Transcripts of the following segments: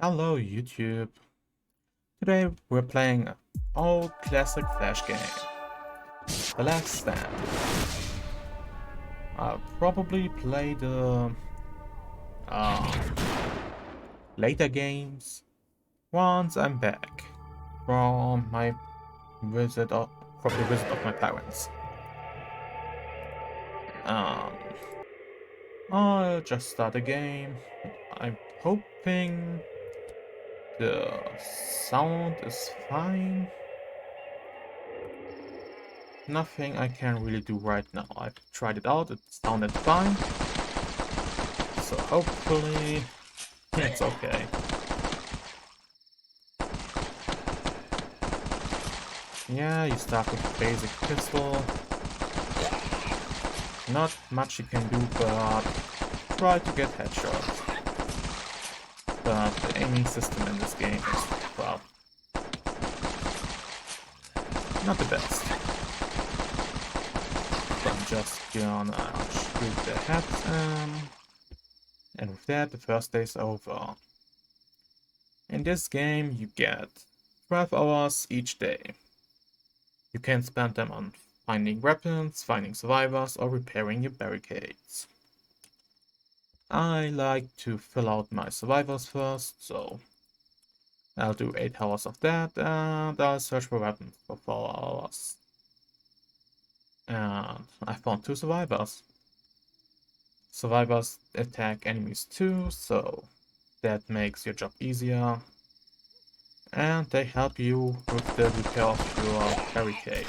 Hello YouTube. Today we're playing an old classic Flash game, The Last Stand. I'll probably play the um, later games once I'm back from my visit of, from the visit of my parents. Um, I'll just start the game. I'm hoping the sound is fine. Nothing I can really do right now. I've tried it out, it sounded fine. So hopefully it's okay. Yeah, you start with a basic pistol. Not much you can do, but try to get headshots. But the aiming system in this game is, well, not the best. So I'm just gonna shoot the heads and with that the first day's over. In this game you get 12 hours each day. You can spend them on finding weapons, finding survivors, or repairing your barricades. I like to fill out my survivors first, so I'll do 8 hours of that, and I'll search for weapons for 4 hours. And I found 2 survivors. Survivors attack enemies too, so that makes your job easier. And they help you with the repair of your barricade.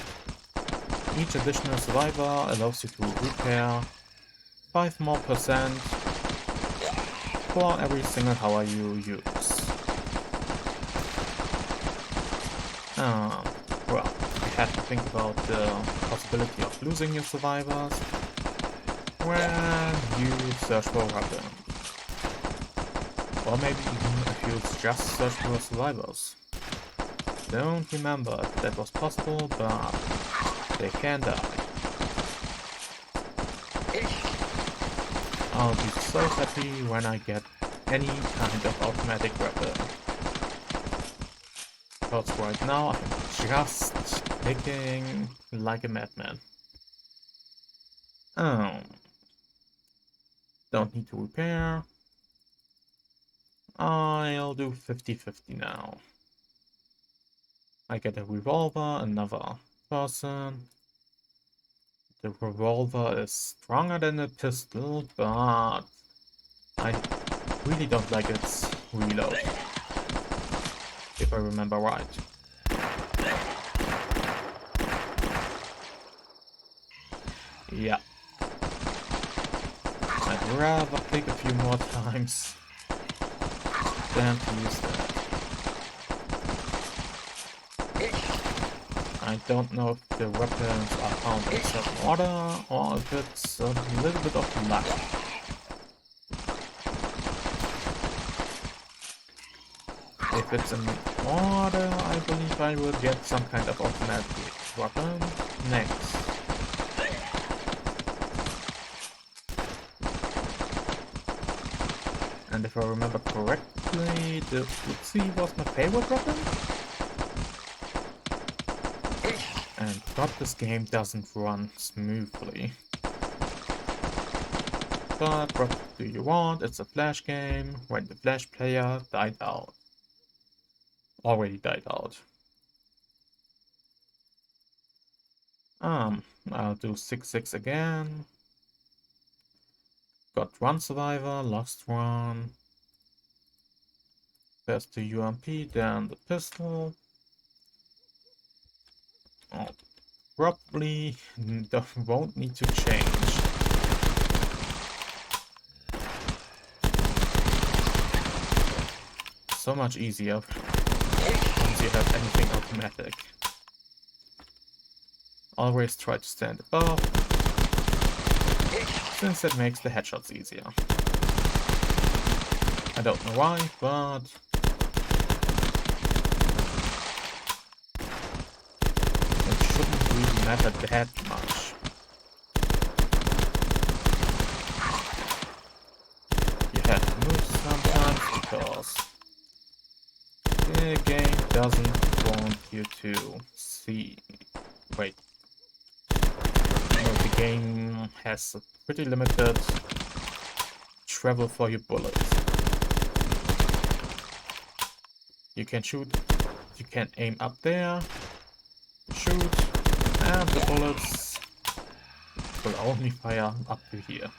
Each additional survivor allows you to repair 5% more for every single hour you use. Well, you have to think about the possibility of losing your survivors when you search for weapons. Or maybe even if you just search for survivors. Don't remember if that was possible, but they can die. I'll be so happy when I get any kind of automatic weapon. Because right now I'm just clicking like a madman. Don't need to repair. I'll do 50-50 now. I get a revolver, another person. The revolver is stronger than the pistol, but I really don't like its reload, if I remember right. Yeah. I'd rather click a few more times than to use that. I don't know if the weapons are found in certain order or if it's a little bit of luck. If it's in order, I believe I will get some kind of automatic weapon next. And if I remember correctly, the Uzi was my favorite weapon? And God, this game doesn't run smoothly. But what do you want? It's a Flash game when the Flash player died out. Already died out. I'll do 6-6 again. Got one survivor, lost one. First the UMP, then the pistol. Oh, probably won't need to change. So much easier once you have anything automatic. Always try to stand above, since it makes the headshots easier. I don't know why, but it shouldn't really matter that much. You have to move sometimes because the game doesn't want you to see. Wait. No, the game has a pretty limited travel for your bullets. You can shoot, you can aim up there, shoot, and the bullets will only fire up to here.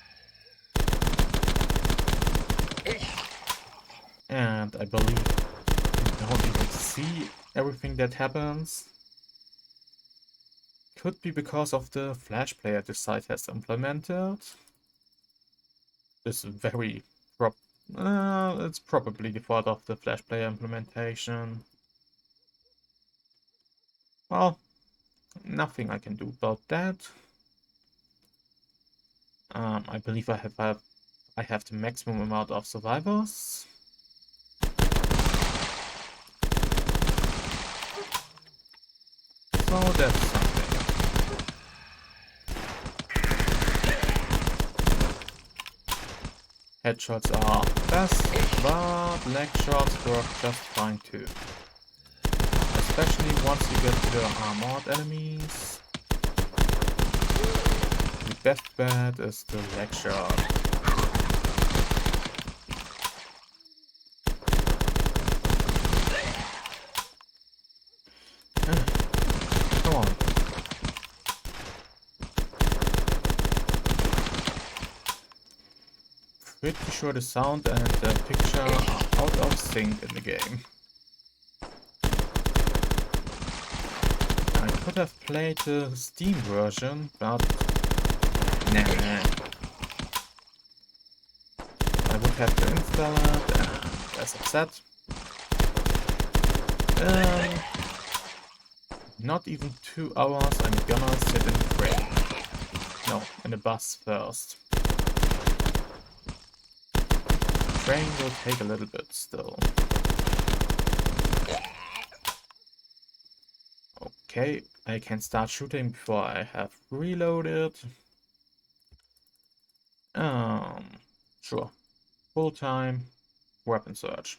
And I believe you don't even see everything that happens. Could be because of the Flash player the site has implemented. This is very it's probably the fault of the Flash player implementation. Well, nothing I can do about that. I believe I have the maximum amount of survivors. So that's something. Headshots are best, but leg shots work just fine too. Especially once you get to the armored enemies. The best bet is the leg shot. Come on. Pretty sure the sound and the picture are out of sync in the game. I could have played the Steam version, but nah. I would have to install it, and as I said, not even 2 hours I'm gonna sit in the train. No, in the bus first. Train will take a little bit still. Okay, I can start shooting before I have reloaded. Sure. Full-time weapon search.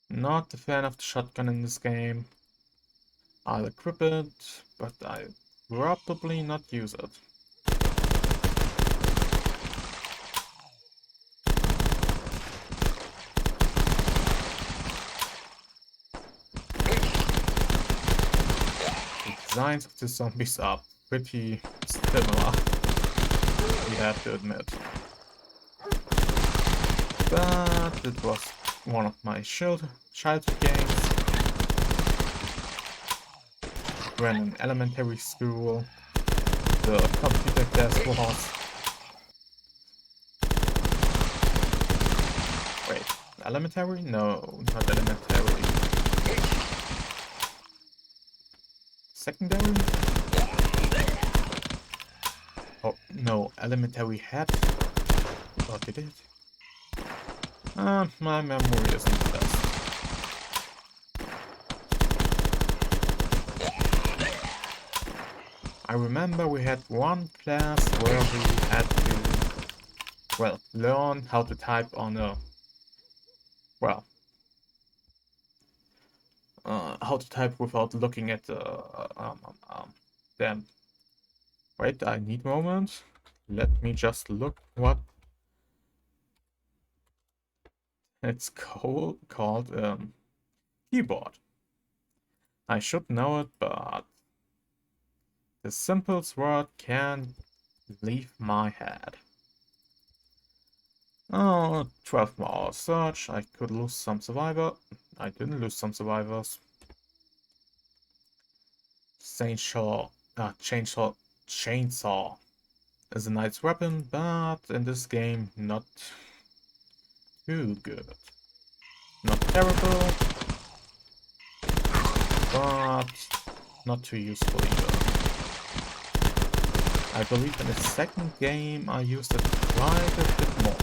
Not a fan of the shotgun in this game. I'll equip it, but I'll probably not use it. The designs of the zombies are pretty similar, we have to admit. But it was one of my childhood games. When in elementary school, the computer class was... Wait, elementary? No, not elementary. Secondary? Oh, no, elementary had... Or did it? My memory isn't the best. I remember we had one class where we had to, well, learn how to type on a, well, how to type without looking at the, damn. Wait, I need a moment. Let me just look what it's called, keyboard. I should know it, but the simplest word can leave my head. Oh, 12 more hours search. I could lose some survivor. I didn't lose some survivors. Chainsaw is a nice weapon, but in this game, not too good. Not terrible, but not too useful either. I believe in the second game I used it quite a bit more.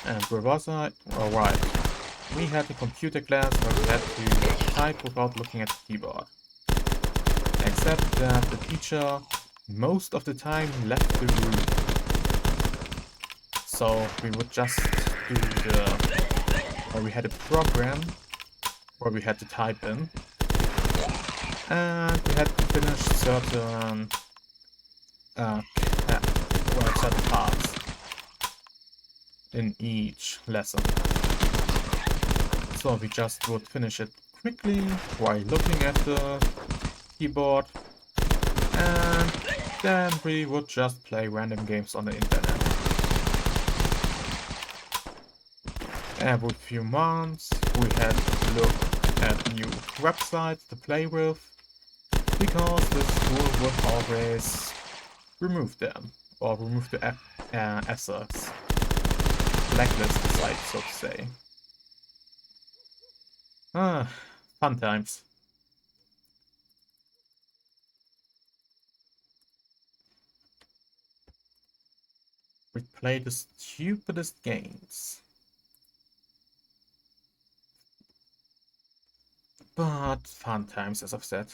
And where was I? Alright. We had a computer class where we had to type without looking at the keyboard. Except that the teacher most of the time left the room. So we would just do or we had a program where we had to type in, and we had to finish certain certain parts in each lesson. So we just would finish it quickly while looking at the keyboard, and then we would just play random games on the internet. Every few months we had to look at new websites to play with, because the school would always remove them, or remove the assets, blacklist the site, so to say. Fun times. We play the stupidest games. But fun times, as I've said.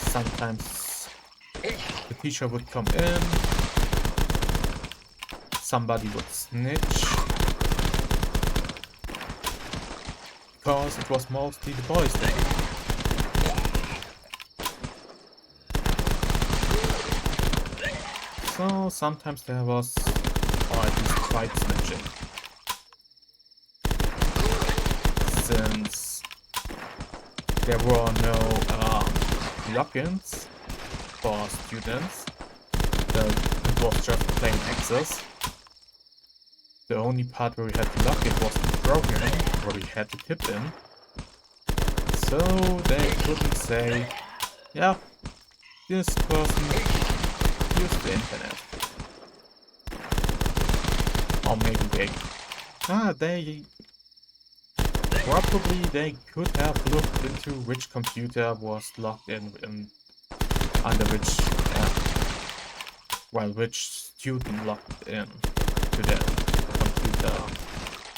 Sometimes the teacher would come in, somebody would snitch, because it was mostly the boys there. So sometimes there was, or at least tried snitching. Since there were no logins for students, it was just plain access. The only part where we had to log in was the program, where we had to tip in. So they couldn't say, yeah, this person used the internet. Or maybe they probably they could have looked into which computer was logged in under which which student logged in to the computer,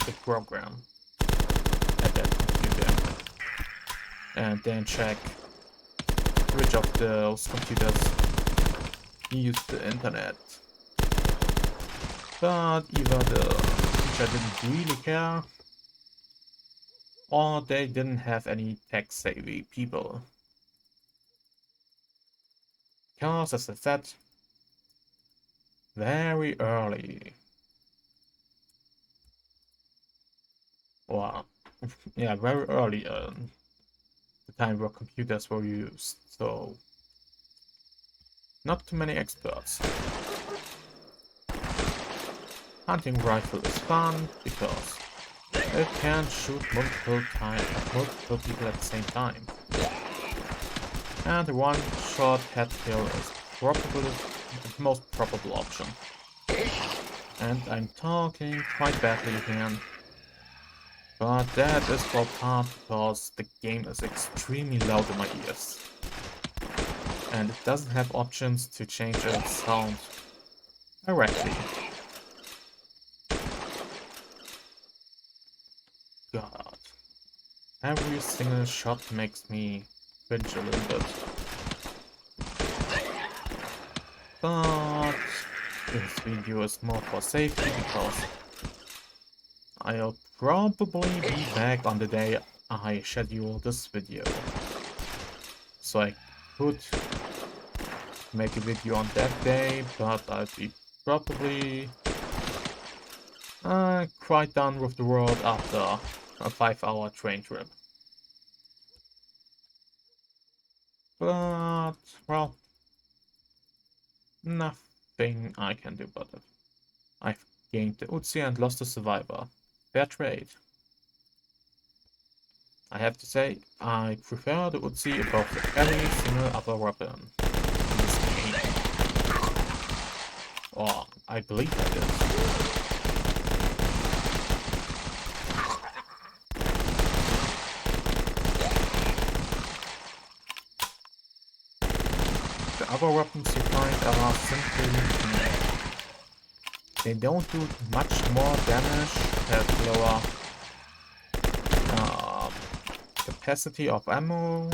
the program at that computer, and then check which of those computers used the internet. But either the teacher didn't really care, or they didn't have any tech-savvy people. Because, as I said, very early, or yeah, very early the time where computers were used, so not too many experts. Hunting rifle is fun because it can shoot multiple people at the same time. And the one-shot head kill is probably the most probable option. And I'm talking quite badly again. But that is for part because the game is extremely loud in my ears. And it doesn't have options to change its sound directly. God. Every single shot makes me cringe a little bit. But this video is more for safety because I'll probably be back on the day I schedule this video. So I could make a video on that day, but I'll be probably quite done with the world after a 5-hour train trip. But, well, nothing I can do about it. I've gained the Uzi and lost the survivor. Fair trade. I have to say, I prefer the Uzi above every single other weapon in this game. Or, I believe I did. The other weapons you find are simply they don't do much more damage, have lower capacity of ammo,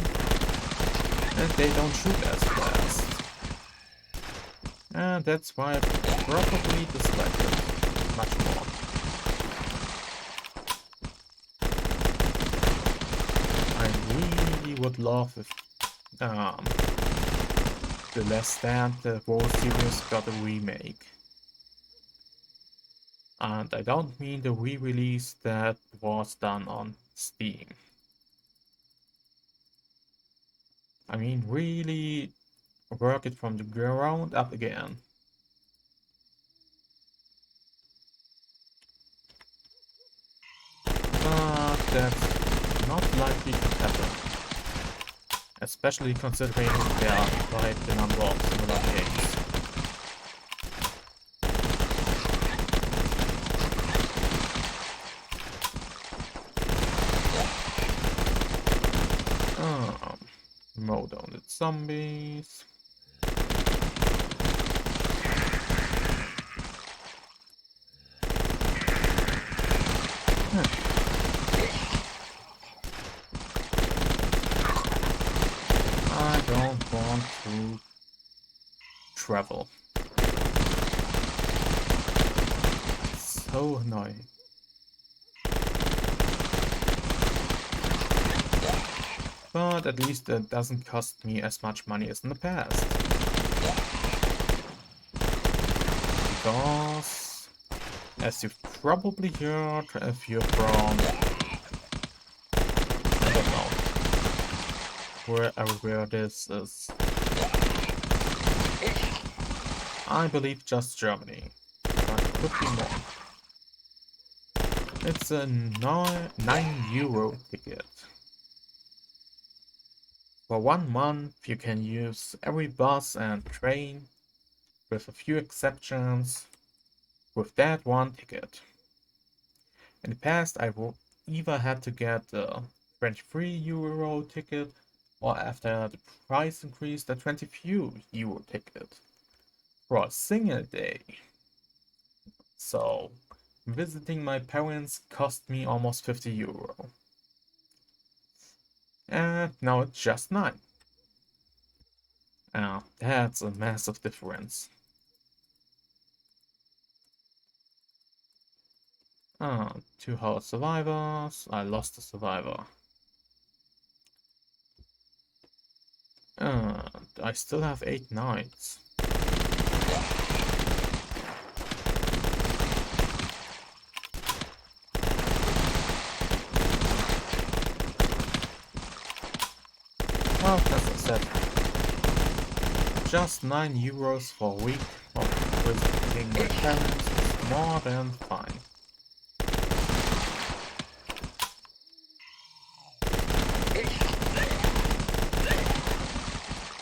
And they don't shoot as fast. And that's why I probably dislike it much more. I really would love if The Last Stand, the War series, got a remake. And I don't mean the re-release that was done on Steam. I mean really work it from the ground up again. But that's not likely to happen. Especially considering there are quite a number of similar games. Mode on the zombies. I don't want to travel. It's so annoying. But at least it doesn't cost me as much money as in the past. Because, as you've probably heard if you're from, I don't know, where this is. I believe just Germany, but it could be more. It's a €9 ticket. For 1 month, you can use every bus and train, with a few exceptions, with that one ticket. In the past, I would either had to get a €23 ticket, or after the price increased, a €22 ticket for a single day. So, visiting my parents cost me almost €50. And now it's just 9. That's a massive difference. 2 horde survivors. I lost a survivor. I still have 8 knights. Well, as I said, just €9 for a week of visiting my parents is more than fine.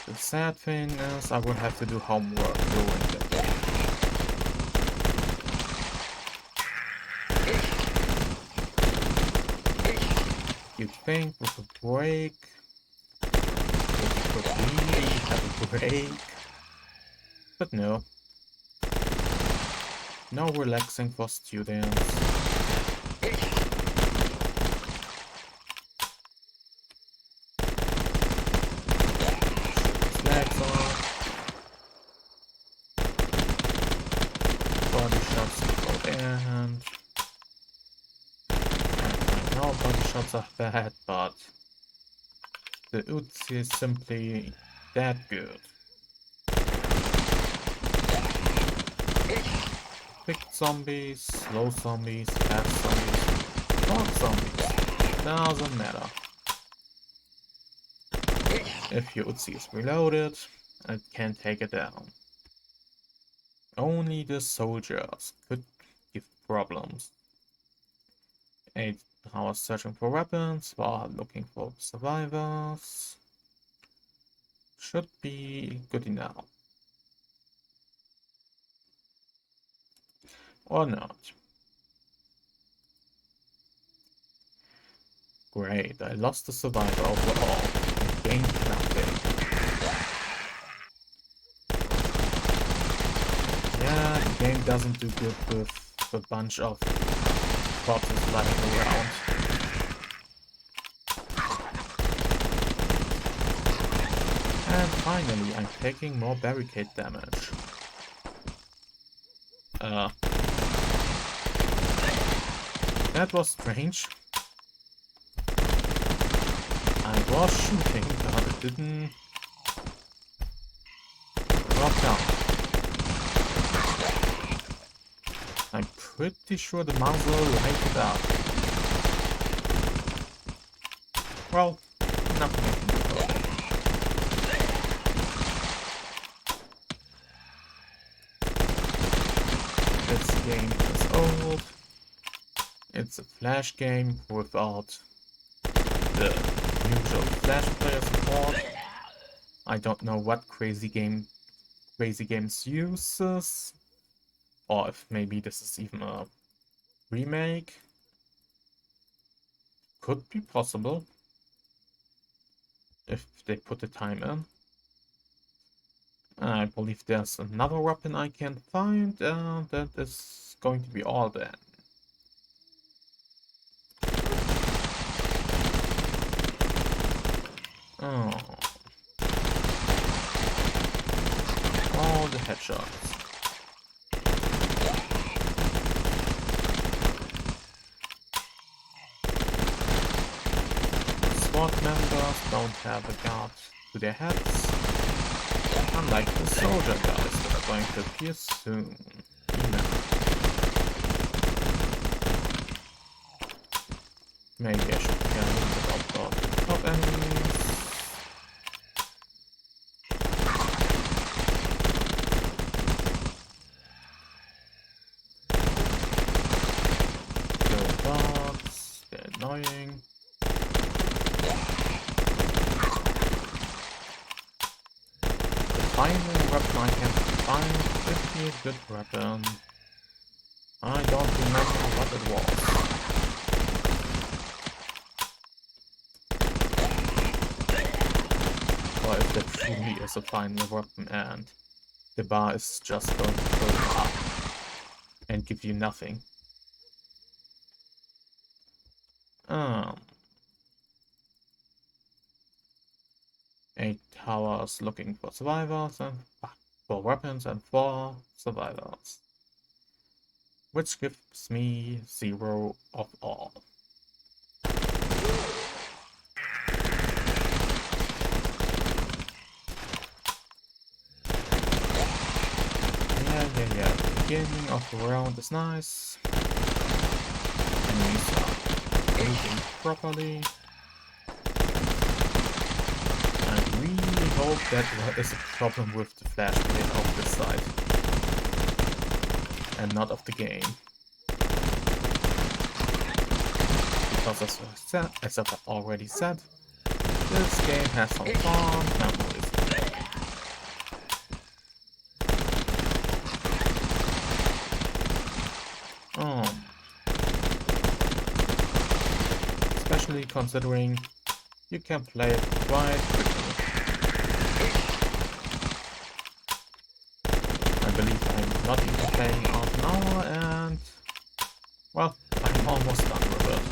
The sad thing is I will have to do homework during the day. You'd think with a break, we could really have a break, but no. No relaxing for students. Legs off. Body shots go in. I know body shots are bad, but the Uzi is simply that good. Quick zombies, slow zombies, fast zombies, dark zombies, doesn't matter. If your Uzi is reloaded, it can take it down. Only the soldiers could give problems. 8 hours searching for weapons while looking for survivors. Should be good enough. Or not. Great, I lost the survivor overall and gained nothing. Yeah, the game doesn't do good with a bunch of corpses lying around. And finally, I'm taking more barricade damage. That was strange. I was shooting, but it didn't drop down. I'm pretty sure the muzzle lighted up. Well, nothing I can do about it. This game is old. It's a Flash game without the usual Flash player support. I don't know what Crazy Games uses, or if maybe this is even a remake. Could be possible if they put the time in. I believe there's another weapon I can find, that is going to be all then. Oh. All the headshots. SWAT members don't have a guard to their heads, unlike the soldier guys that are going to appear soon. Maybe I should care a little bit about the top enemies. Kill dogs, they're annoying. Final weapon I can find could be a good weapon. I don't remember what it was. Or if that truly is a final weapon and the bar is just going to go up and give you nothing. 8 towers looking for survivors and 4 weapons and 4 survivors. Which gives me 0 of all. Yeah. The beginning of the round is nice. Enemies are moving properly. I really hope that there is a problem with the flash plate of this side. And not of the game. Because as I've already said, this game has some fun memories. Especially considering you can play it quite quickly. I believe I'm not even playing half an hour and, well, I'm almost done with it.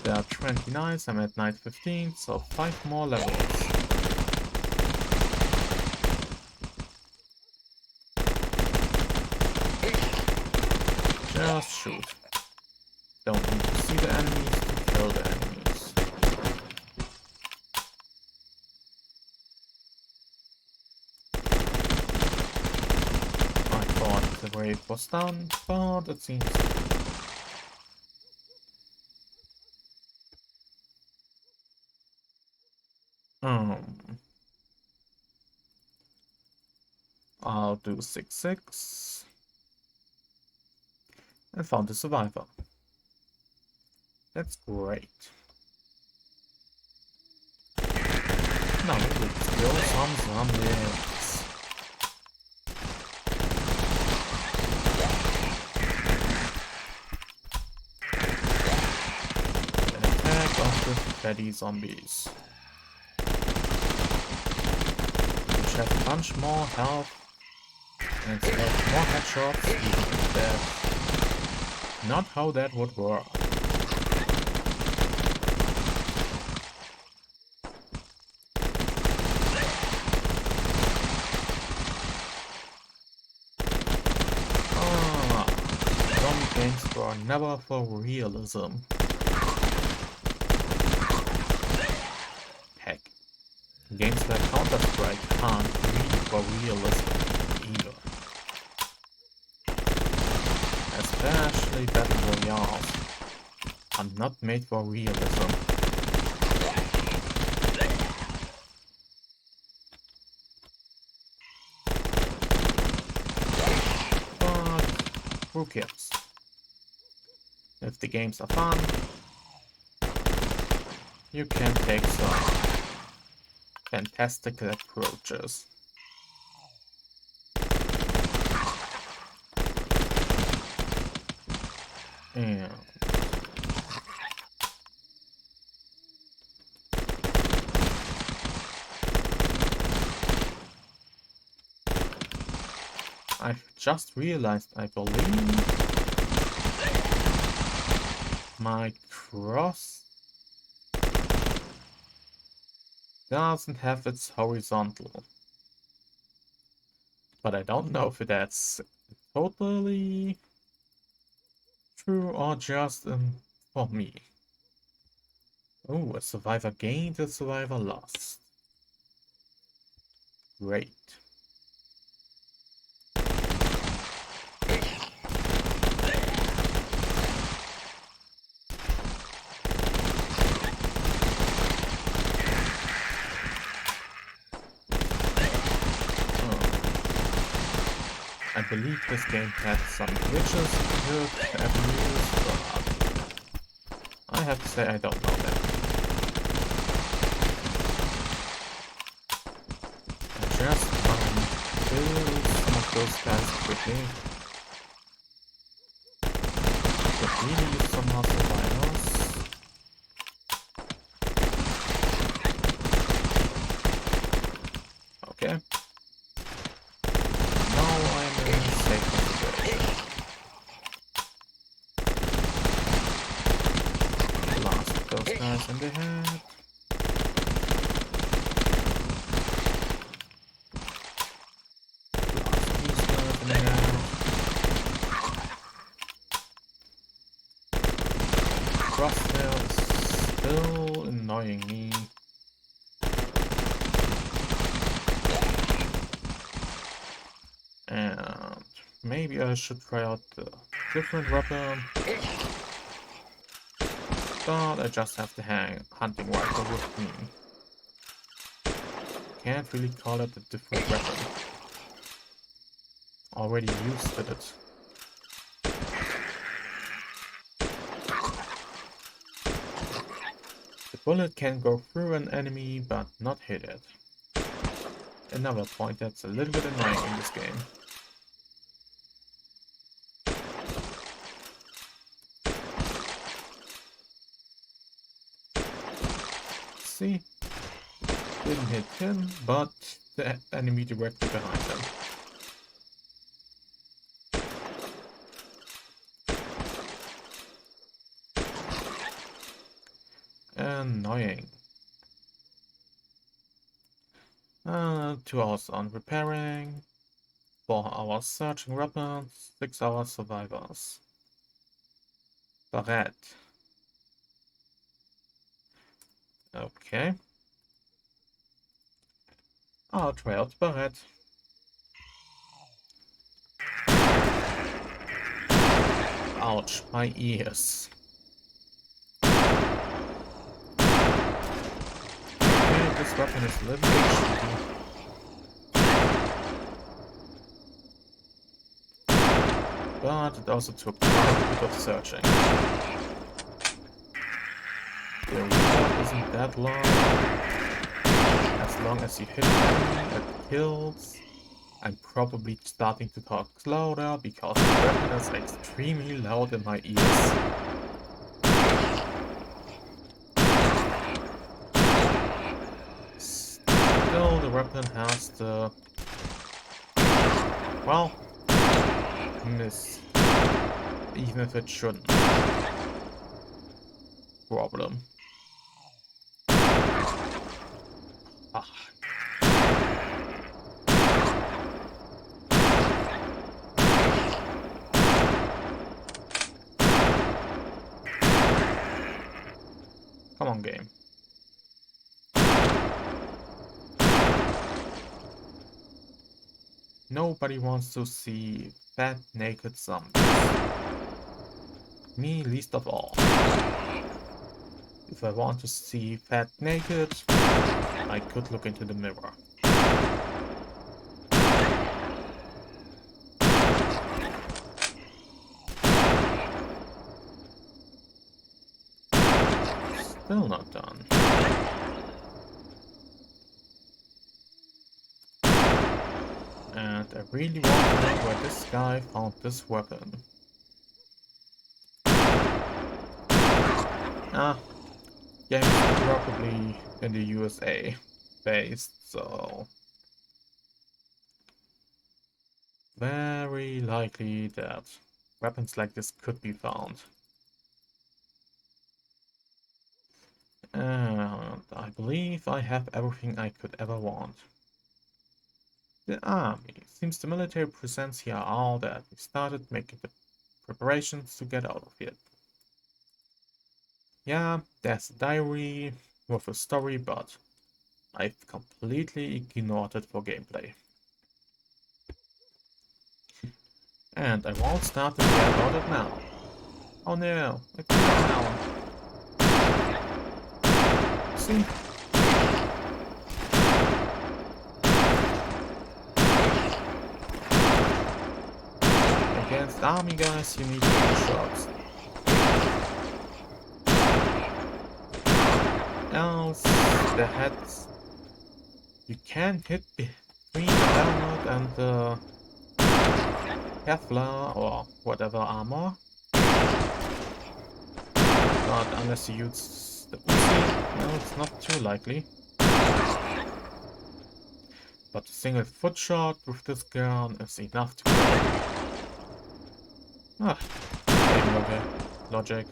There are 20 nights, I'm at night 15, so 5 more levels. Just shoot. Don't need to see the enemies to kill the enemies. I thought the raid was done, but it seems... I'll do 6-6. And found a survivor. That's great. Now let's kill some zombies. An attack of the fatty zombies. Which have a bunch more health and select more headshots, even if that's not how that would work. were never for realism. Heck, games like Counter-Strike can't be for realism either. Especially Battle Royales are not made for realism. But who cares? If the games are fun, you can take some fantastical approaches. And I've just realized, I believe my cross doesn't have its horizontal. But I don't know if that's totally true or just for me. Oh, a survivor gained, a survivor lost. Great. I believe this game had some glitches you could abuse, but I have to say I don't know that. I just kill some of those guys quickly. Could really use some more survivors. Okay. Guys in the head. Blast these guys in the head. Crosshair is still annoying me. And maybe I should try out the different weapon. But I just have the hunting rifle with me. Can't really call it a different weapon. Already used it. The bullet can go through an enemy but not hit it. Another point that's a little bit annoying in this game. See? Didn't hit him, but the enemy directly behind him. Annoying. 2 hours on repairing, 4 hours searching weapons, 6 hours survivors. Barrette. Okay. I'll try out Barrette. Ouch, my ears. Okay, this weapon is a little bit cheaty. But it also took quite a bit of searching. The reward isn't that long. As long as you hit an enemy that kills. I'm probably starting to talk louder because the weapon is extremely loud in my ears. Still, the weapon has the... well, miss. Even if it shouldn't. Problem. Ah. Come on, game. Nobody wants to see fat, naked zombies. Me least of all. If I want to see fat, naked, I could look into the mirror. Still not done. And I really want to know where this guy found this weapon. Ah, game is probably in the USA based, so very likely that weapons like this could be found. And I believe I have everything I could ever want. The army. Seems the military presents here all that we started making the preparations to get out of here. Yeah, there's a diary with a story, but I've completely ignored it for gameplay. And I won't start to care about it now. Oh no, a clown. See? Against army guys, you need to hit shots. Else, the heads. You can't hit between the helmet and the Kevlar or whatever armor. But unless you use the Uzi, no, it's not too likely. But a single foot shot with this gun is enough to kill him. Ah, game logic.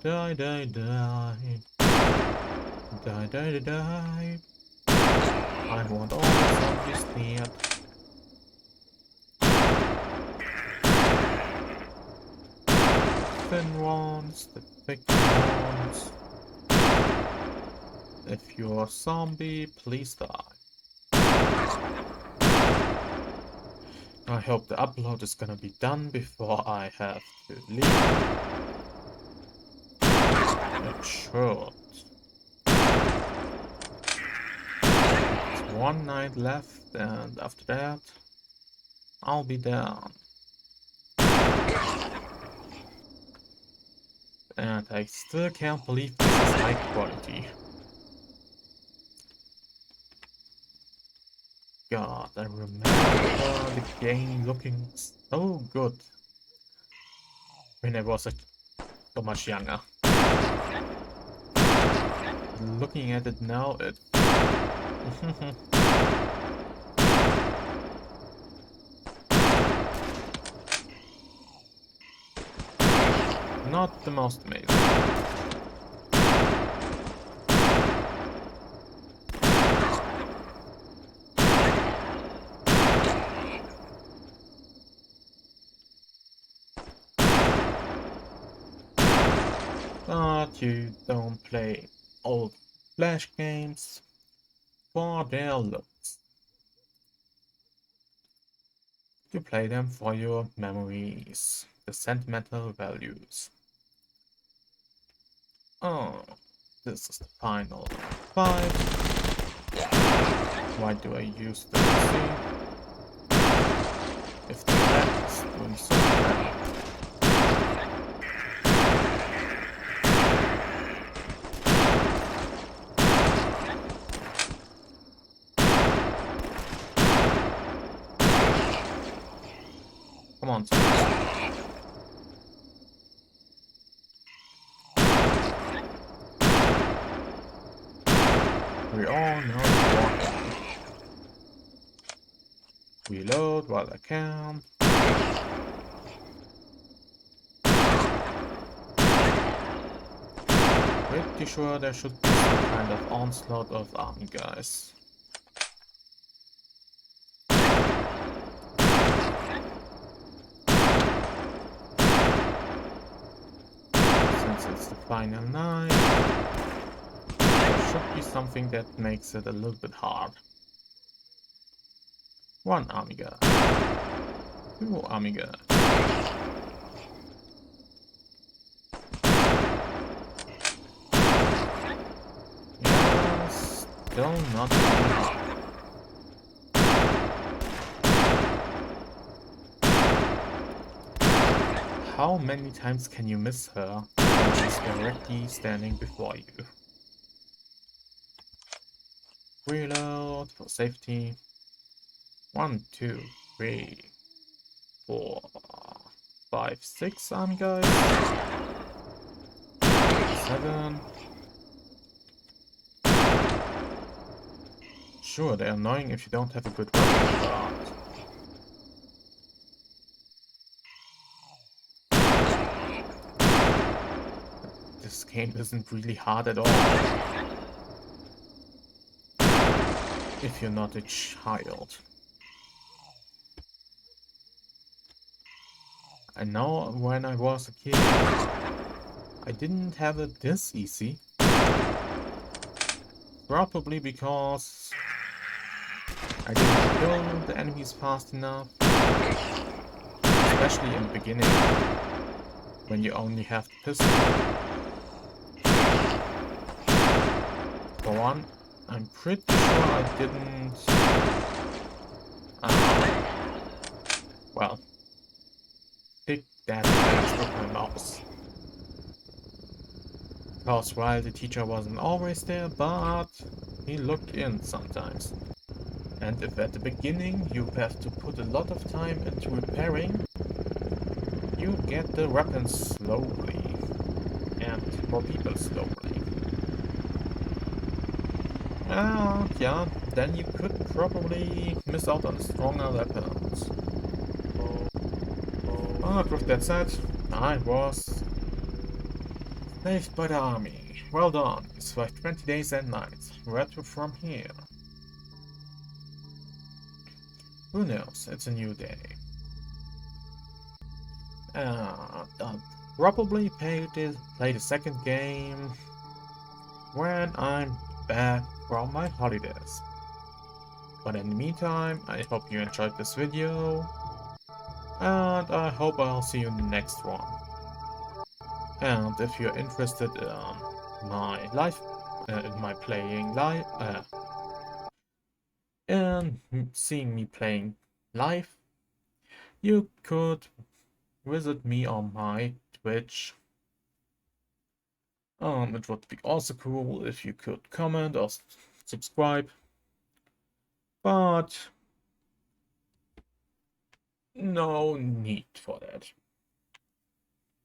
Die, die, die. Die, die, die. I want all the zombies near. Thin ones, the thick ones. If you're a zombie, please die. I hope the upload is gonna be done before I have to leave. It should. There's one night left, and after that, I'll be down. And I still can't believe this is high quality. God, I remember the game looking so good when I was so much younger. Looking at it now, it... not the most amazing. But you don't play old Flash games for their looks. You play them for your memories, the sentimental values. Oh, this is the final fight. Why do I use the Uzi? If the red is doing so well. Come on, we all know walking. Reload while I can. Pretty sure there should be some kind of onslaught of army guys. Final 9. There should be something that makes it a little bit hard. 1 army guard. 2 army guard. Yes, still not really hard. How many times can you miss her when she's directly standing before you? Reload for safety. 1, 2, 3, 4, 5, 6 army guys. 7. Sure, they're annoying if you don't have a good weapon, but this game isn't really hard at all if you're not a child. I know when I was a kid, I didn't have it this easy. Probably because I didn't kill the enemies fast enough. Especially in the beginning, when you only have the pistol. For one, I'm pretty sure I didn't... well, pick that fast with my mouse. Because while the teacher wasn't always there, but he looked in sometimes. And if at the beginning you have to put a lot of time into repairing, you get the weapons slowly, and more people slowly. Yeah, then you could probably miss out on stronger weapons. But with that said, I was saved by the army. Well done, you survived 20 days and nights. Where to from here? Who knows, it's a new day. I'll probably play the second game when I'm back from my holidays. But in the meantime, I hope you enjoyed this video, and I hope I'll see you in the next one. And if you're interested in my life, in my playing live, in seeing me playing live, you could visit me on my Twitch. It would be also cool if you could comment or subscribe, but no need for that.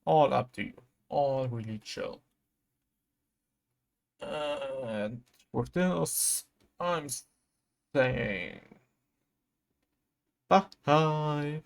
All up to you. All really chill. And with this, I'm saying bye.